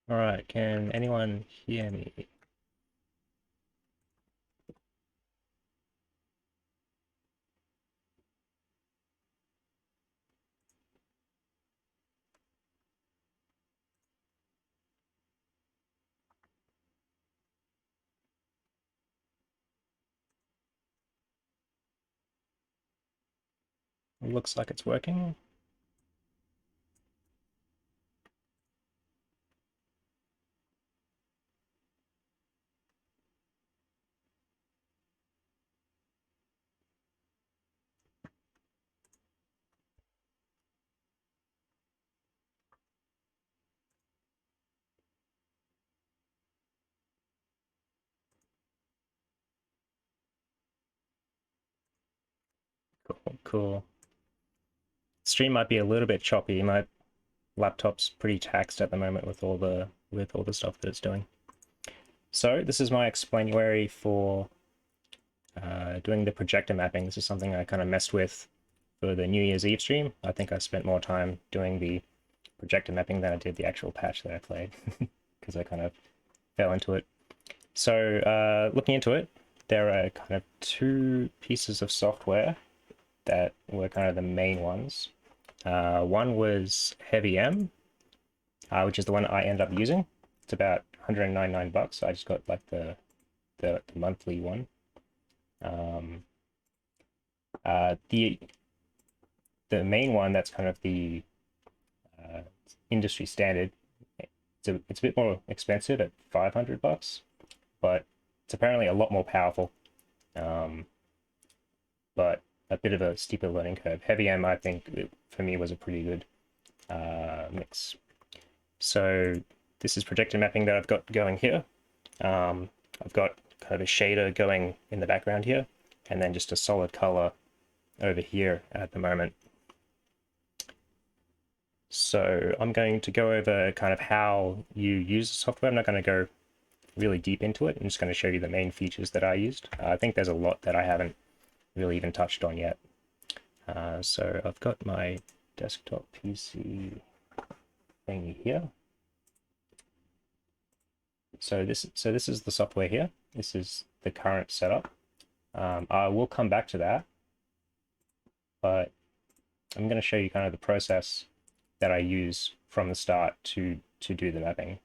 All right, can anyone hear me? Looks like it's working. Cool, cool. Stream might be a little bit choppy. My laptop's pretty taxed at the moment with all the stuff that it's doing. So this is my explainary for doing the projector mapping. This is something I kind of messed with for the New Year's Eve stream. I think I spent more time doing the projector mapping than I did the actual patch that I played because I kind of fell into it. So looking into it, there are kind of two pieces of software that were kind of the main ones. One was Heavy M, which is the one I end up using. It's about 199 bucks. I just got like the monthly one. Um, the main one that's kind of the uh, industry standard. It's a bit more expensive at 500 bucks, but it's apparently a lot more powerful. Um, but a bit of a steeper learning curve. Heavy M, I think, for me was a pretty good mix. So this is projector mapping that I've got going here. I've got kind of a shader going in the background here, and then just a solid color over here at the moment. So I'm going to go over kind of how you use the software. I'm not going to go really deep into it. I'm just going to show you the main features that I used. I think there's a lot that I haven't really even touched on yet. So I've got my desktop PC thing here. So this is the software here. This is the current setup. I will come back to that, but I'm going to show you kind of the process that I use from the start to do the mapping.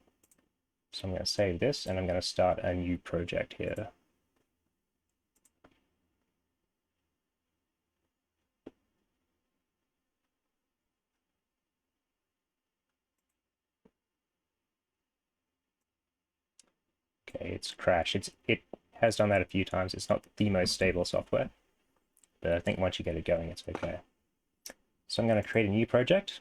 So I'm going to save this and I'm going to start a new project here. Okay, it's crashed. It has done that a few times. It's not the most stable software, but I think once you get it going, it's okay. So I'm going to create a new project,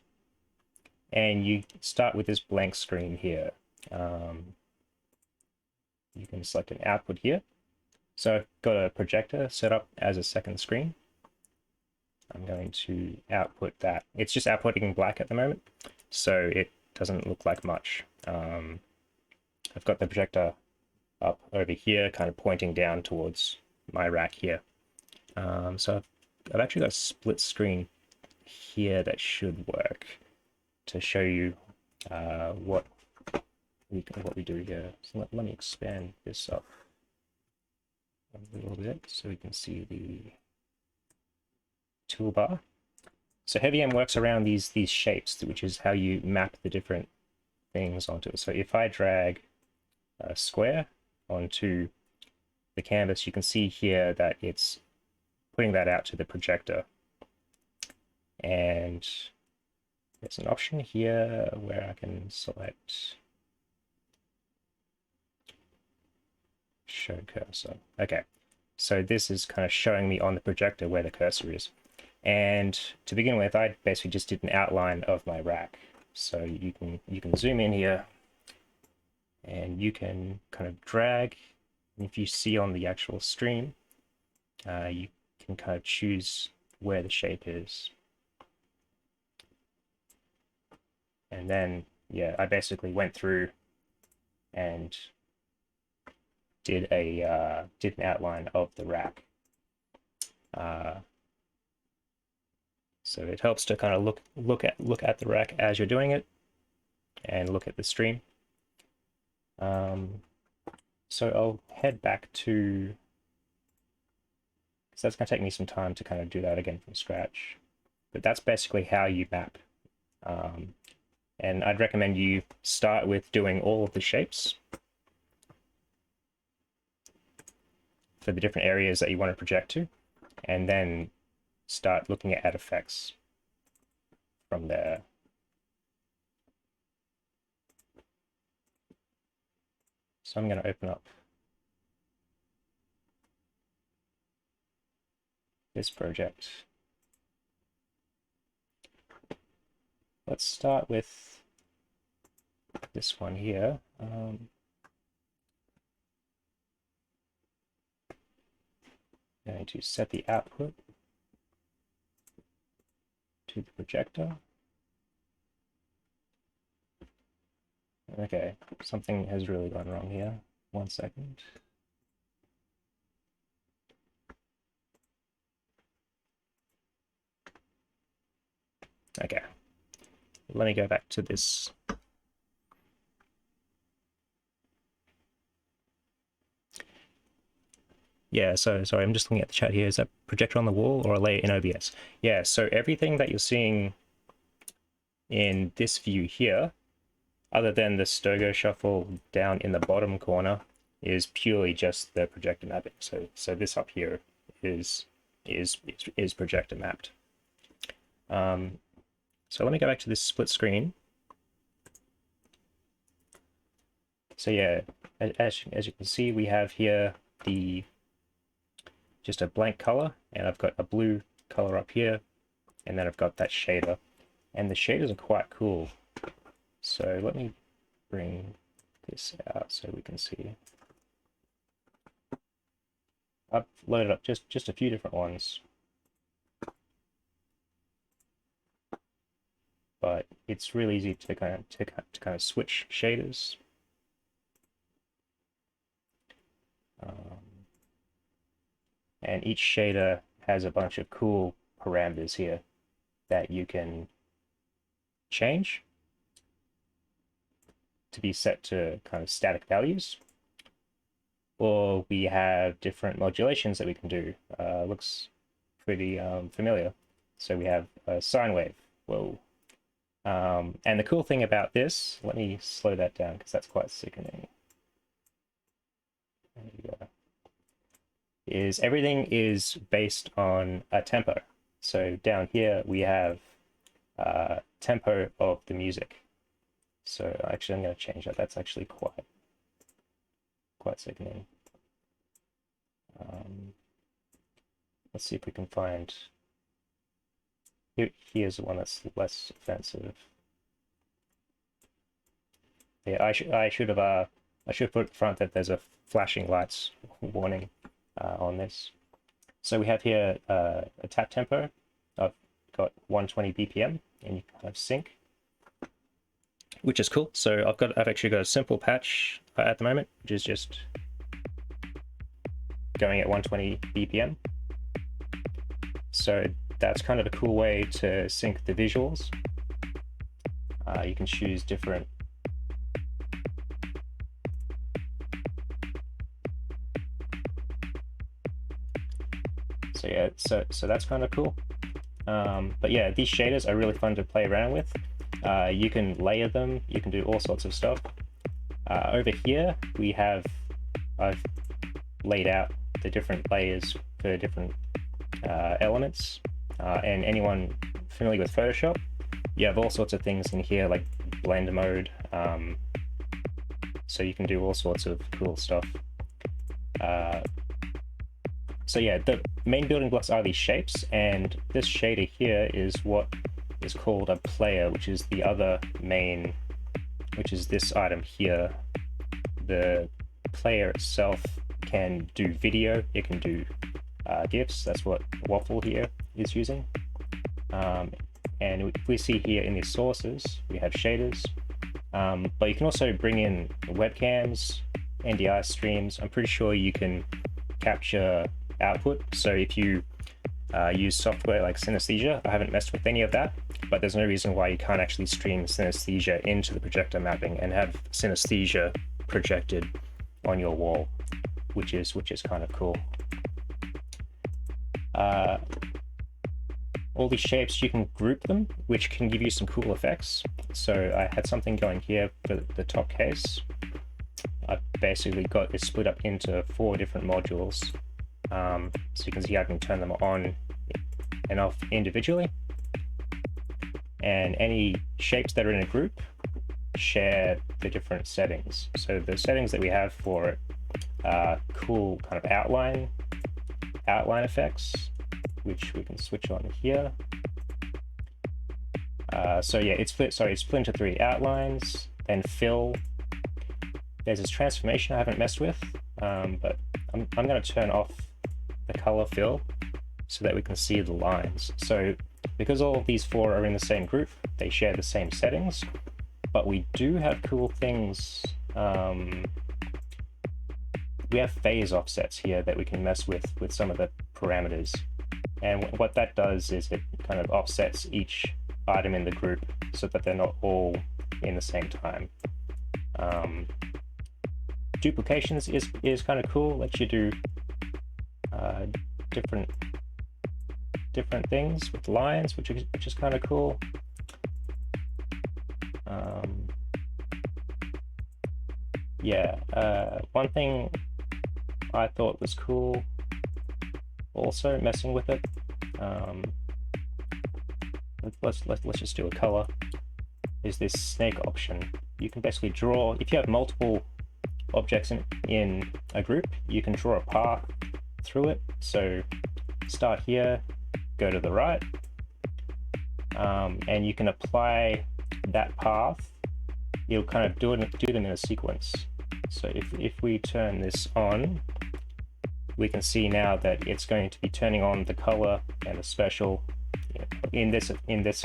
and you start with this blank screen here. You can select an output here. So I've got a projector set up as a second screen. I'm going to output that. It's just outputting black at the moment, so it doesn't look like much. I've got the projector up over here, kind of pointing down towards my rack here. So I've actually got a split screen here that should work to show you what we do here. So let me expand this up a little bit so we can see the toolbar. So Heavy M works around these shapes, which is how you map the different things onto it. So if I drag a square onto the canvas, you can see here that it's putting that out to the projector. And there's an option here where I can select show cursor. Okay, so this is kind of showing me on the projector where the cursor is. And to begin with, I basically just did an outline of my rack. So you can zoom in here and you can kind of drag. And if you see on the actual stream, you can kind of choose where the shape is. And then, yeah, I basically went through and did an outline of the rack. So it helps to kind of look at the rack as you're doing it, and look at the stream. So I'll head back to, because that's going to take me some time to kind of do that again from scratch. But that's basically how you map. And I'd recommend you start with doing all of the shapes for the different areas that you want to project to, and then start looking at add effects from there. So I'm going to open up this project. Let's start with this one here. Going to set the output to the projector. Okay, something has really gone wrong here. 1 second. Okay, let me go back to this. Yeah, so sorry, I'm just looking at the chat here. Is that projector on the wall or a layer in OBS? Yeah, so everything that you're seeing in this view here, other than the stogoshuffle down in the bottom corner, is purely just the projector mapping. So this up here is projector mapped. So let me go back to this split screen. So yeah, as you can see, we have here just a blank color, and I've got a blue color up here, and then I've got that shader, and the shaders are quite cool. So let me bring this out so we can see. I've loaded up just a few different ones, but it's really easy to kind of switch shaders. And each shader has a bunch of cool parameters here that you can change to be set to kind of static values. Or we have different modulations that we can do. Looks pretty familiar. So we have a sine wave. Whoa. And the cool thing about this, let me slow that down because that's quite sickening. There you go. Is everything is based on a tempo. So down here we have tempo of the music. So actually I'm going to change that. That's actually quite sickening. Let's see if we can find. Here's one that's less offensive. Yeah, I should put at front that there's a flashing lights warning on this. So we have here a tap tempo. I've got 120 BPM, and you kind of sync, which is cool. So I've actually got a simple patch at the moment, which is just going at 120 BPM. So that's kind of a cool way to sync the visuals. You can choose different so yeah, so that's kind of cool. But yeah, these shaders are really fun to play around with. You can layer them, you can do all sorts of stuff. Over here I've laid out the different layers for different elements, and anyone familiar with Photoshop, you have all sorts of things in here like blend mode, so you can do all sorts of cool stuff. So yeah, the main building blocks are these shapes, and this shader here is what is called a player, which is the other main, which is this item here. The player itself can do video, it can do GIFs. That's what Waffle here is using. And if we see here in the sources, we have shaders, but you can also bring in webcams, NDI streams. I'm pretty sure you can capture output. So if you use software like Synesthesia, I haven't messed with any of that, but there's no reason why you can't actually stream Synesthesia into the projector mapping and have Synesthesia projected on your wall, which is kind of cool. All these shapes, you can group them, which can give you some cool effects. So I had something going here for the top case. I've basically got it split up into 4 different modules. So you can see I can turn them on and off individually. And any shapes that are in a group share the different settings. So the settings that we have for it are cool kind of outline effects, which we can switch on here. So yeah, it's split into 3: outlines, then fill. There's this transformation I haven't messed with, but I'm going to turn off the color fill so that we can see the lines. So because all of these 4 are in the same group, they share the same settings, but we do have cool things. We have phase offsets here that we can mess with some of the parameters. And what that does is it kind of offsets each item in the group so that they're not all in the same time. Duplications is kind of cool. Lets you do different things with lines, which is kind of cool. One thing I thought was cool, also messing with it. Let's just do a color. Is this snake option? You can basically draw, if you have multiple objects in a group, you can draw a path through it. So start here, go to the right, and you can apply that path. You'll kind of do them in a sequence. So if we turn this on, we can see now that it's going to be turning on the color and the special, in this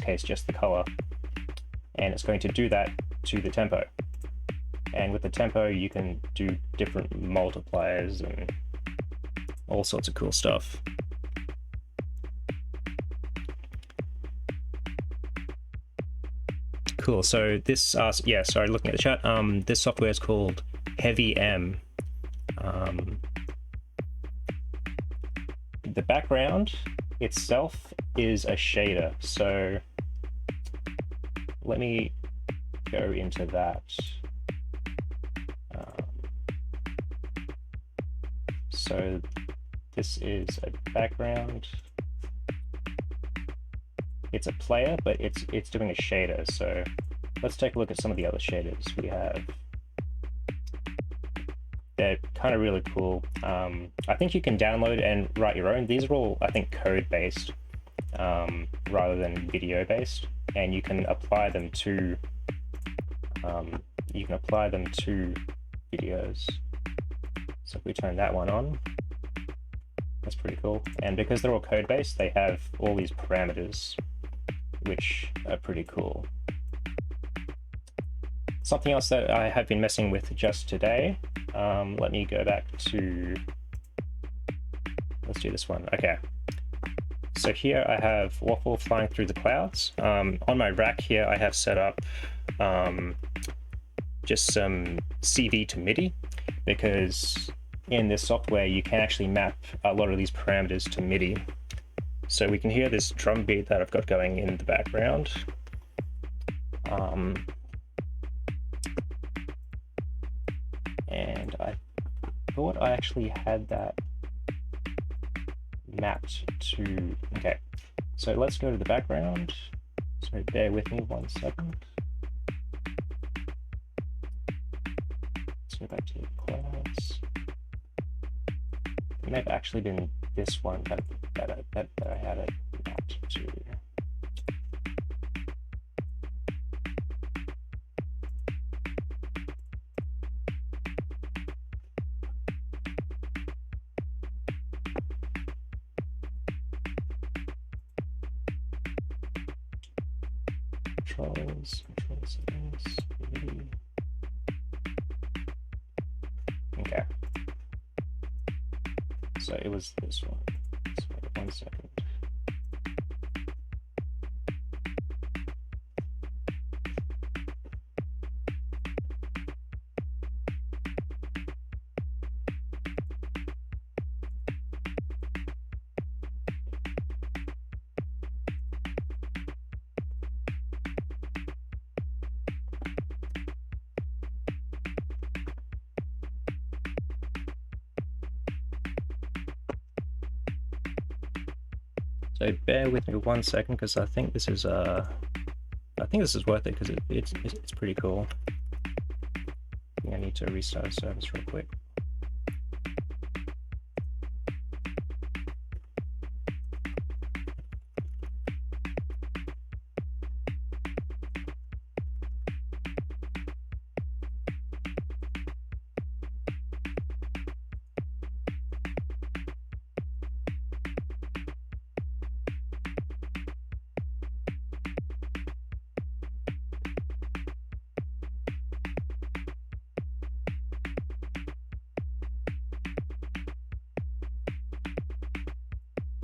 case just the color, and it's going to do that to the tempo. And with the tempo you can do different multipliers and all sorts of cool stuff. Cool. So this sorry, looking at the chat, this software is called Heavy M. The background itself is a shader, so let me go into that. So this is a background. It's a player, but it's doing a shader. So let's take a look at some of the other shaders we have. They're kind of really cool. I think you can download and write your own. These are all, I think, code-based rather than video-based, and you can apply them to videos. So if we turn that one on, that's pretty cool. And because they're all code-based, they have all these parameters, which are pretty cool. Something else that I have been messing with just today, let me go back to, let's do this one. Okay, so here I have Waffle flying through the clouds. On my rack here I have set up just some CV to MIDI, because in this software you can actually map a lot of these parameters to MIDI. So we can hear this drum beat that I've got going in the background. And I thought I actually had that mapped to, okay, so let's go to the background. So bear with me 1 second. Let's go back to the clouds. It may have actually been this one that I had it mapped to. Control settings, MIDI. Okay. So it was this one. So wait 1 second. So bear with me 1 second, because I think this is worth it, because it's pretty cool. I think I need to restart a service real quick.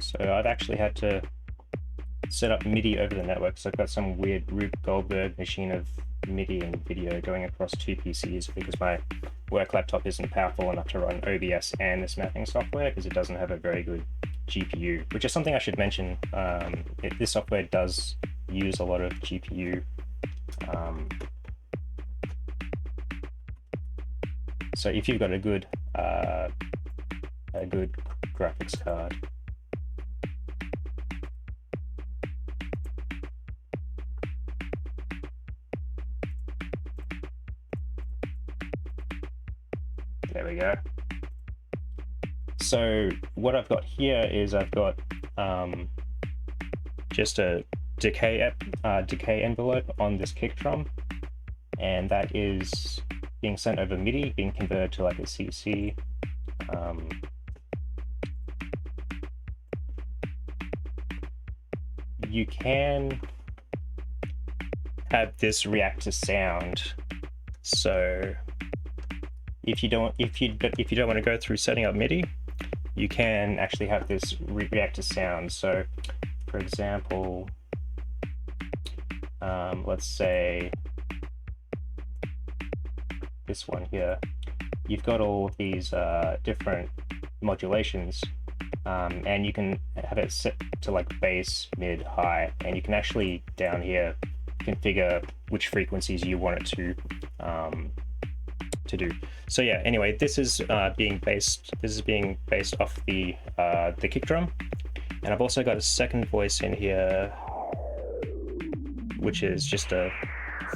So I've actually had to set up MIDI over the network. So I've got some weird Rube Goldberg machine of MIDI and video going across 2 PCs, because my work laptop isn't powerful enough to run OBS and this mapping software, because it doesn't have a very good GPU, which is something I should mention. This software does use a lot of GPU. So if you've got a good graphics card, there we go. So what I've got here is I've got just a decay envelope on this kick drum, and that is being sent over MIDI, being converted to like a CC. You can have this react to sound. So if you don't want to go through setting up MIDI, you can actually have this react to sound. So for example, let's say this one here, you've got all of these different modulations, and you can have it set to like bass, mid, high, and you can actually down here configure which frequencies you want it to do. So yeah, anyway, this is being based off the kick drum, and I've also got a second voice in here, which is just a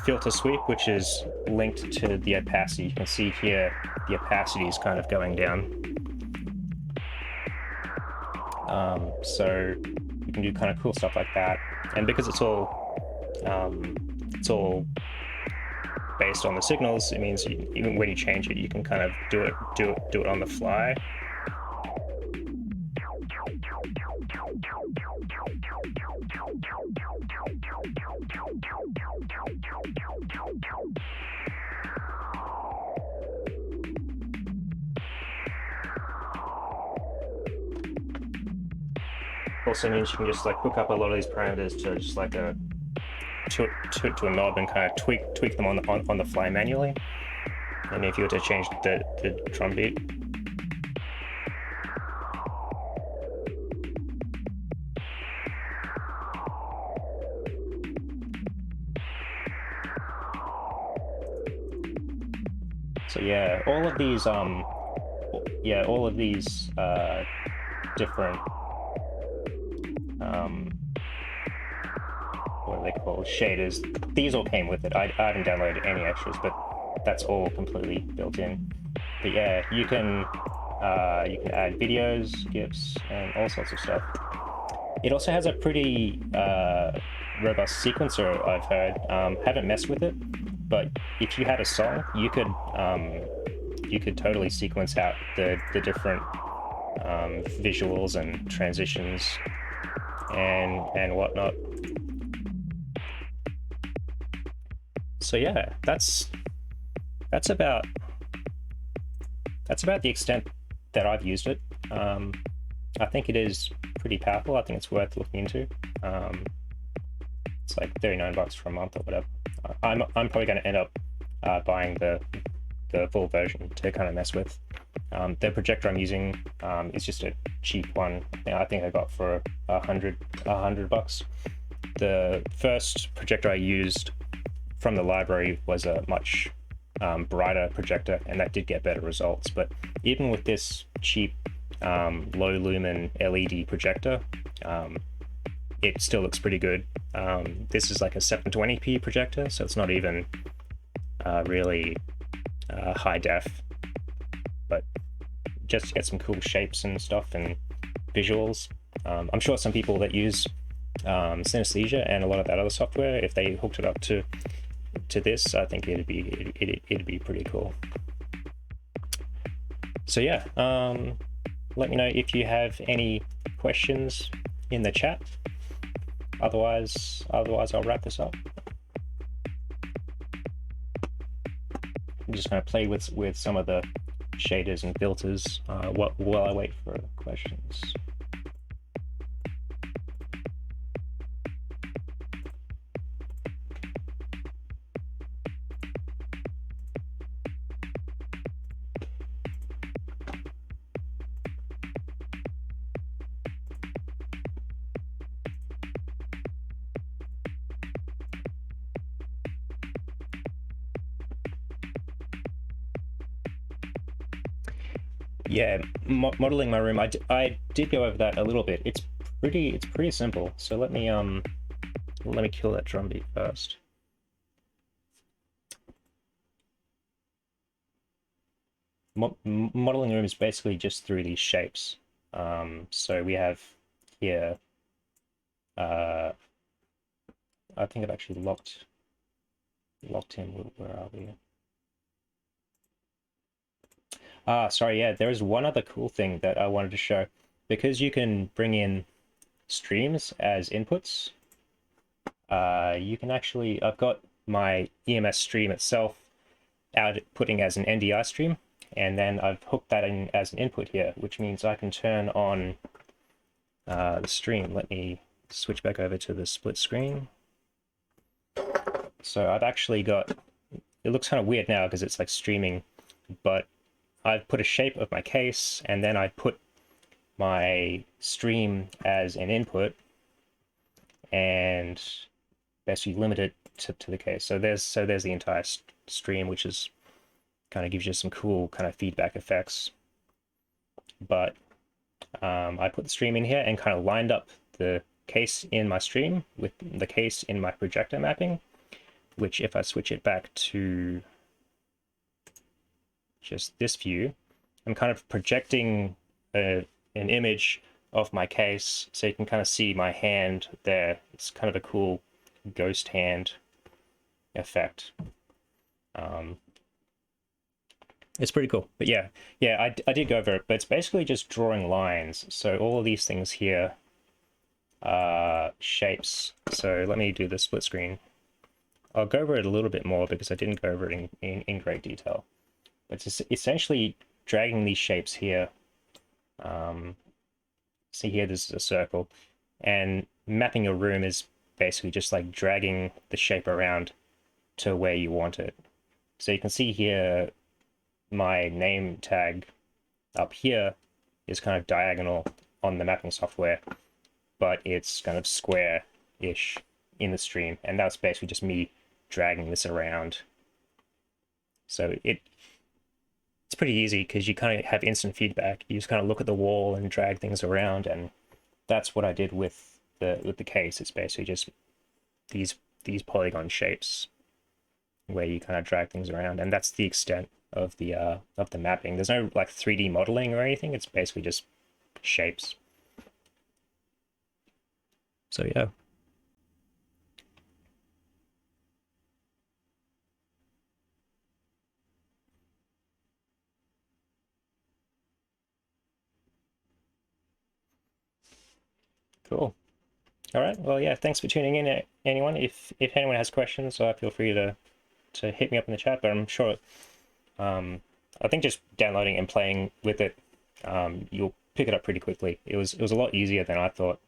filter sweep, which is linked to the opacity. You can see here the opacity is kind of going down. So you can do kind of cool stuff like that, and because it's all based on the signals, it means even when you change it, you can kind of do it on the fly. Also means you can just like hook up a lot of these parameters to just like to a knob and kind of tweak them on the fly manually. And if you were to change the drum beat, so yeah, all of these different what are they called, shaders, these all came with it. I haven't downloaded any extras, but that's all completely built in. But yeah, you can add videos, GIFs, and all sorts of stuff. It also has a pretty robust sequencer, I've heard. Haven't messed with it, but if you had a song, you could totally sequence out the different visuals and transitions and whatnot. So yeah, that's about the extent that I've used it. I think it is pretty powerful. I think it's worth looking into. It's like $39 for a month or whatever. I'm probably going to end up buying the full version to kind of mess with. The projector I'm using is just a cheap one. I think I got for $100. The first projector I used from the library was a much brighter projector, and that did get better results. But even with this cheap low lumen LED projector, it still looks pretty good. This is like a 720p projector, so it's not even really high def, but just to get some cool shapes and stuff and visuals. I'm sure some people that use synesthesia and a lot of that other software, if they hooked it up to this, I think it'd be pretty cool. So yeah, let me know if you have any questions in the chat. Otherwise I'll wrap this up. I'm just going to play with some of the shaders and filters while I wait for questions. Yeah, modeling my room. I did go over that a little bit. It's pretty simple. So let me kill that drum beat first. Modeling the room is basically just through these shapes. So we have here. I think I've actually locked in. Where are we? Sorry, yeah, there is one other cool thing that I wanted to show. Because you can bring in streams as inputs, you can actually, I've got my EMS stream itself outputting as an NDI stream, and then I've hooked that in as an input here, which means I can turn on the stream. Let me switch back over to the split screen. So I've actually got, it looks kind of weird now because it's like streaming, but I've put a shape of my case, and then I put my stream as an input, and basically limit it to the case. So there's the entire stream, which is kind of gives you some cool kind of feedback effects. But I put the stream in here and kind of lined up the case in my stream with the case in my projector mapping, which if I switch it back to just this view, I'm kind of projecting an image of my case, so you can kind of see my hand there. It's kind of a cool ghost hand effect. It's pretty cool. But yeah, I did go over it, but it's basically just drawing lines. So all of these things here are shapes. So let me do the split screen. I'll go over it a little bit more because I didn't go over it in great detail. But it's essentially dragging these shapes here. See here, this is a circle. And mapping your room is basically just like dragging the shape around to where you want it. So you can see here, my name tag up here is kind of diagonal on the mapping software, but it's kind of square-ish in the stream. And that's basically just me dragging this around. So it's pretty easy because you kind of have instant feedback. You just kind of look at the wall and drag things around, and that's what I did with the case. It's basically just these polygon shapes where you kind of drag things around, and that's the extent of the mapping. There's no like 3D modeling or anything. It's basically just shapes. So yeah. Cool. All right. Well, yeah. Thanks for tuning in, anyone. If anyone has questions, feel free to hit me up in the chat. But I'm sure, I think just downloading and playing with it, you'll pick it up pretty quickly. It was a lot easier than I thought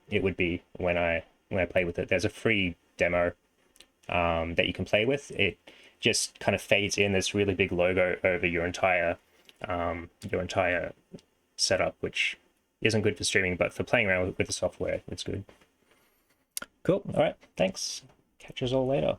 it would be when I played with it. There's a free demo that you can play with. It just kind of fades in this really big logo over your entire setup, which isn't good for streaming, but for playing around with the software, it's good. Cool. All right. Thanks. Catch us all later.